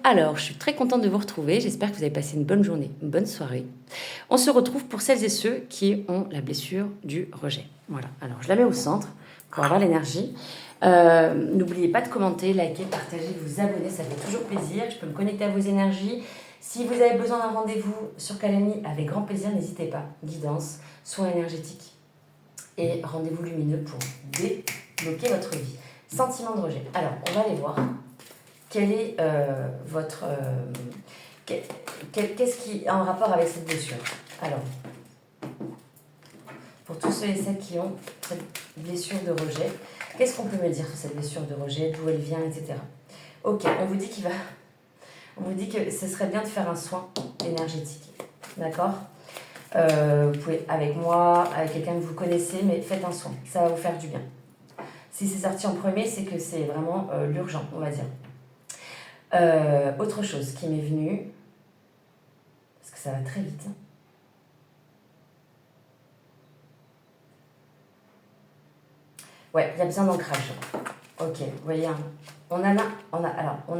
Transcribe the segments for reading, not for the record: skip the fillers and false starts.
Alors, je suis très contente de vous retrouver. J'espère que vous avez passé une bonne journée, une bonne soirée. On se retrouve pour celles et ceux qui ont la blessure du rejet. Voilà, alors je la mets au centre pour avoir l'énergie. N'oubliez pas de commenter, liker, partager, vous abonner, ça fait toujours plaisir. Je peux me connecter à vos énergies. Si vous avez besoin d'un rendez-vous sur Calamy, avec grand plaisir, n'hésitez pas. Guidance, soins énergétiques et rendez-vous lumineux pour débloquer votre vie. Sentiment de rejet. Alors, on va aller voir. Quel est votre... qu'est-ce qui est en rapport avec cette blessure? Alors, pour tous ceux et celles qui ont cette blessure de rejet, qu'est-ce qu'on peut me dire sur cette blessure de rejet, d'où elle vient, etc. Ok, on vous dit que ce serait bien de faire un soin énergétique, d'accord? Vous pouvez, avec moi, avec quelqu'un que vous connaissez, mais faites un soin, ça va vous faire du bien. Si c'est sorti en premier, c'est que c'est vraiment l'urgent, on va dire. Autre chose qui m'est venue, parce que ça va très vite. Ouais, il y a besoin d'ancrage. Ok, vous voyez, on a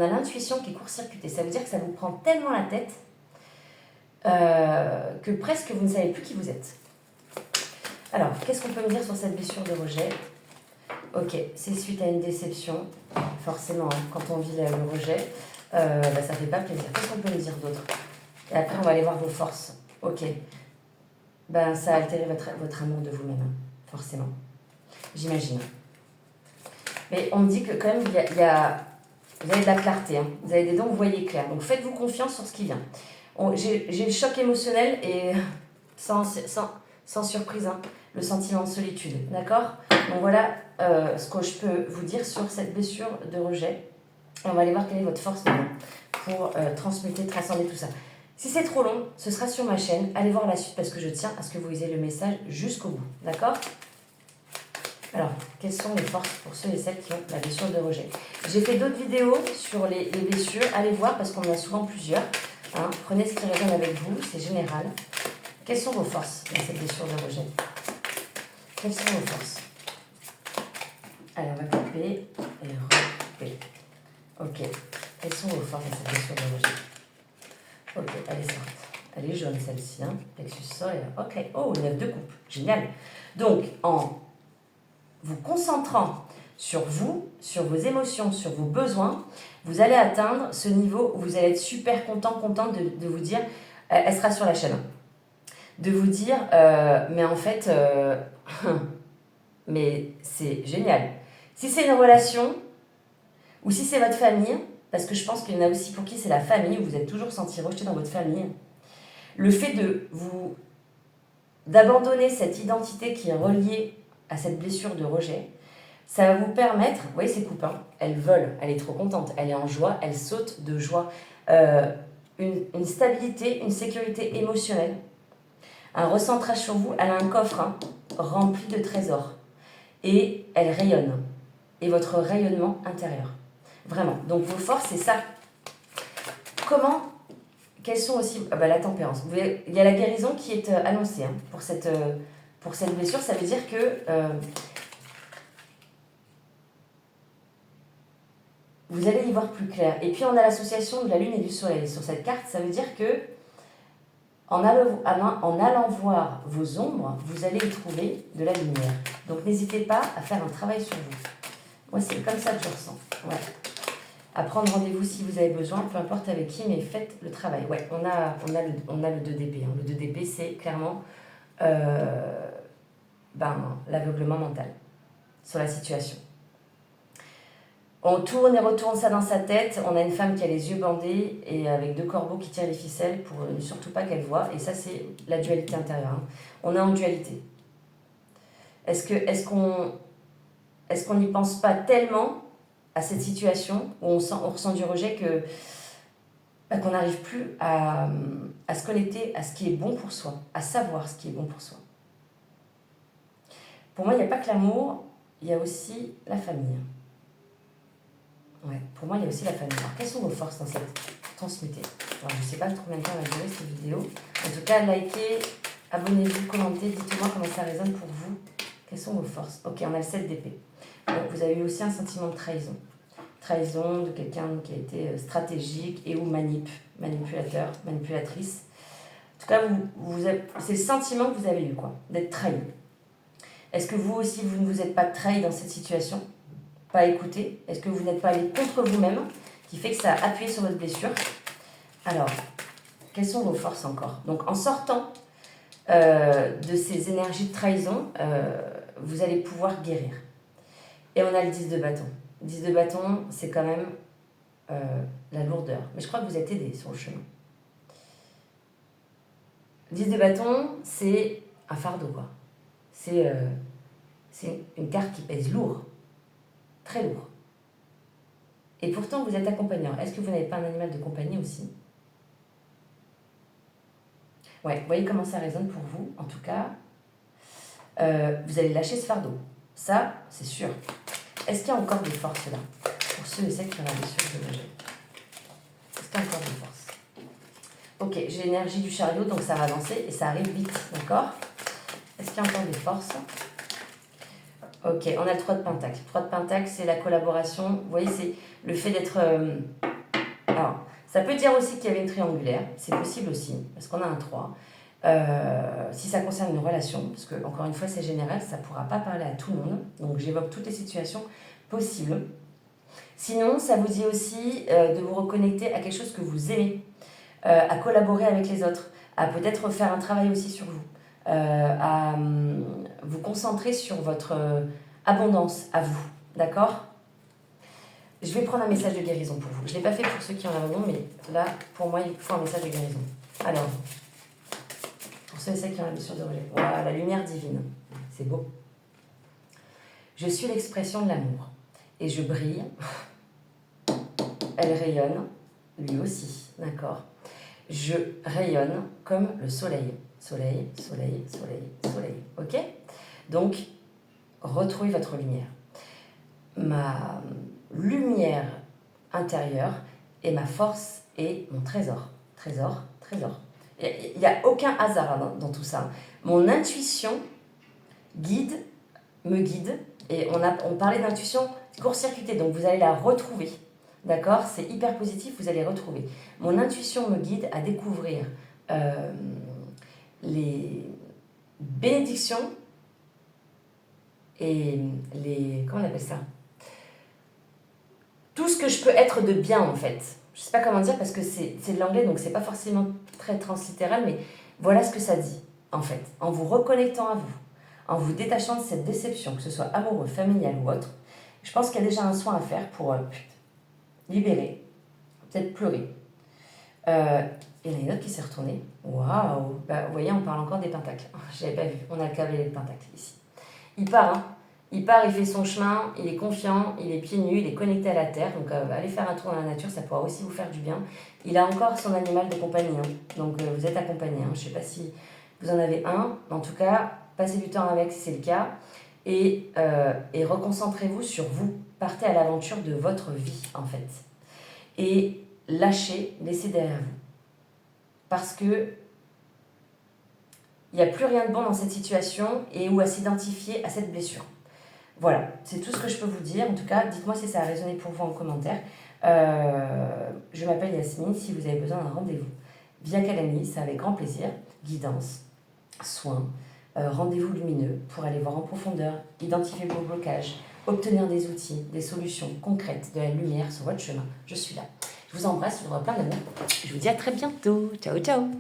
l'intuition qui est court-circuitée. Ça veut dire que ça vous prend tellement la tête que presque vous ne savez plus qui vous êtes. Alors, qu'est-ce qu'on peut me dire sur cette blessure de rejet? Ok, c'est suite à une déception. Forcément, quand on vit le rejet, ça fait pas plaisir. Qu'est-ce qu'on peut me dire d'autre? Et après, on va aller voir vos forces. Ok. Ça a altéré votre amour de vous-même, forcément. J'imagine. Mais on me dit que quand même, vous avez de la clarté. Hein. Vous avez des dons, vous voyez clair. Donc faites-vous confiance sur ce qui vient. J'ai le choc émotionnel et sans surprise, hein, le sentiment de solitude. D'accord? Donc voilà ce que je peux vous dire sur cette blessure de rejet. Et on va aller voir quelle est votre force pour transmuter, transcender tout ça. Si c'est trop long, ce sera sur ma chaîne. Allez voir la suite parce que je tiens à ce que vous ayez le message jusqu'au bout. D'accord? Alors, quelles sont les forces pour ceux et celles qui ont la blessure de rejet? J'ai fait d'autres vidéos sur les blessures. Allez voir parce qu'on en a souvent plusieurs. Hein. Prenez ce qui résonne avec vous, c'est général. Quelles sont vos forces dans cette blessure de rejet? Quelles sont vos forces? Allez, on va couper et recouper. Ok. Quelles sont vos forces dans cette blessure de rejet? Ok, elle est sorte. Elle est jaune celle-ci. Hein. Plexus solaire. Ok. Oh, 9 de coupe. Génial. Donc, en vous concentrant sur vous, sur vos émotions, sur vos besoins, vous allez atteindre ce niveau où vous allez être super contente de vous dire, elle sera sur la chaîne, de vous dire, mais en fait, mais c'est génial. Si c'est une relation, ou si c'est votre famille, parce que je pense qu'il y en a aussi pour qui c'est la famille, où vous êtes toujours senti rejeté dans votre famille, le fait d'abandonner cette identité qui est reliée à cette blessure de rejet, ça va vous permettre, vous voyez ces coupes, hein, elle vole, elle est trop contente, elle est en joie, elle saute de joie, une stabilité, une sécurité émotionnelle, un recentrage sur vous, elle a un coffre rempli de trésors et elle rayonne, et votre rayonnement intérieur, vraiment. Donc vos forces, c'est ça. Quelles sont aussi la tempérance. Il y a la guérison qui est annoncée pour cette blessure. Ça veut dire que vous allez y voir plus clair. Et puis on a l'association de la lune et du soleil sur cette carte. Ça veut dire que en allant voir vos ombres, vous allez y trouver de la lumière. Donc n'hésitez pas à faire un travail sur vous. Moi, c'est comme ça que je ressens. Ouais. À prendre rendez-vous si vous avez besoin, peu importe avec qui, mais faites le travail. Ouais, on a le 2 d'épée. Hein. Le 2 d'épée, c'est clairement l'aveuglement mental sur la situation. On tourne et retourne ça dans sa tête. On a une femme qui a les yeux bandés et avec 2 corbeaux qui tirent les ficelles pour ne surtout pas qu'elle voie. Et ça, c'est la dualité intérieure. Hein. On est en dualité. Est-ce qu'on n'y pense pas tellement à cette situation où on ressent du rejet qu'on n'arrive plus à se connecter à ce qui est bon pour soi, à savoir ce qui est bon pour soi. Pour moi, il n'y a pas que l'amour, il y a aussi la famille. Ouais, pour moi, il y a aussi la famille. Alors, quelles sont vos forces dans cette transmuté? Alors, je ne sais pas combien de temps va durer cette vidéo. En tout cas, likez, abonnez-vous, commentez, dites-moi comment ça résonne pour vous. Quelles sont vos forces? Ok, on a le 7 d'épée. Bon, vous avez eu aussi un sentiment de trahison. trahison, de quelqu'un qui a été stratégique et ou manipulateur, manipulatrice. En tout cas, c'est le sentiment que vous avez eu, quoi, d'être trahi. Est-ce que vous aussi, vous ne vous êtes pas trahi dans cette situation? Pas écouté? Est-ce que vous n'êtes pas allé contre vous-même, qui fait que ça a appuyé sur votre blessure? Alors, quelles sont vos forces encore? Donc, en sortant de ces énergies de trahison, vous allez pouvoir guérir. Et on a le 10 de bâton. 10 de bâton, c'est quand même la lourdeur. Mais je crois que vous êtes aidé sur le chemin. 10 de bâton, c'est un fardeau, quoi. C'est une carte qui pèse lourd. Très lourd. Et pourtant, vous êtes accompagnant. Est-ce que vous n'avez pas un animal de compagnie aussi? Ouais, vous voyez comment ça résonne pour vous, en tout cas. Vous allez lâcher ce fardeau. Ça, c'est sûr. Est-ce qu'il y a encore des forces là? Pour ceux et celles qui ont la blessure de rejet. Est-ce qu'il y a encore des forces? Ok, j'ai l'énergie du chariot, donc ça va avancer et ça arrive vite, d'accord? Est-ce qu'il y a encore des forces? Ok, on a le 3 de Pentacle. Le 3 de Pentacle, c'est la collaboration. Vous voyez, c'est le fait d'être... Alors, ça peut dire aussi qu'il y avait une triangulaire. C'est possible aussi, parce qu'on a un 3. Si ça concerne une relation, parce que, encore une fois, c'est général, ça ne pourra pas parler à tout le monde. Donc, j'évoque toutes les situations possibles. Sinon, ça vous dit aussi de vous reconnecter à quelque chose que vous aimez, à collaborer avec les autres, à peut-être faire un travail aussi sur vous. À vous concentrer sur votre abondance à vous, d'accord? Je vais prendre un message de guérison pour vous. Je ne l'ai pas fait pour ceux qui ont l'abandon, mais là, pour moi, il faut un message de guérison. Alors, pour ceux et celles qui ont la blessure de rejet. Voilà, la lumière divine. C'est beau. Je suis l'expression de l'amour. Et je brille. Elle rayonne. Lui aussi, d'accord? Je rayonne comme le soleil. Soleil, soleil, soleil, soleil. Ok? Donc, retrouvez votre lumière. Ma lumière intérieure est ma force et mon trésor. Trésor, trésor. Il n'y a aucun hasard dans tout ça. Mon intuition me guide. Et on parlait d'intuition court-circuitée, donc vous allez la retrouver. D'accord? C'est hyper positif, vous allez retrouver. Mon intuition me guide à découvrir les bénédictions et les... Comment on appelle ça? Tout ce que je peux être de bien, en fait. Je ne sais pas comment dire parce que c'est de l'anglais, donc c'est pas forcément très translittéral, mais voilà ce que ça dit, en fait. En vous reconnectant à vous, en vous détachant de cette déception, que ce soit amoureux, familial ou autre, je pense qu'il y a déjà un soin à faire pour libérer, peut-être pleurer. Il y en a une autre qui s'est retournée. Waouh! Bah, vous voyez, on parle encore des pentacles. Je n'avais pas vu. On a le cavalier de pentacles ici. Il part, hein. Il part, il fait son chemin, il est confiant, il est pieds nus, il est connecté à la terre. Donc, allez faire un tour dans la nature, ça pourra aussi vous faire du bien. Il a encore son animal de compagnie. Hein. Donc, vous êtes accompagné. Hein. Je ne sais pas si vous en avez un. En tout cas, passez du temps avec si c'est le cas. Et reconcentrez-vous sur vous. Partez à l'aventure de votre vie, en fait. Et lâchez, laissez derrière vous. Parce que il n'y a plus rien de bon dans cette situation et où à s'identifier à cette blessure. Voilà, c'est tout ce que je peux vous dire. En tout cas, dites-moi si ça a résonné pour vous en commentaire. Je m'appelle Yasmine, si vous avez besoin d'un rendez-vous via Calendly, c'est avec grand plaisir. Guidance, soins, rendez-vous lumineux pour aller voir en profondeur, identifier vos blocages, obtenir des outils, des solutions concrètes, de la lumière sur votre chemin. Je suis là. Je vous embrasse, je vous envoie plein d'amour. Je vous dis à très bientôt. Ciao, ciao.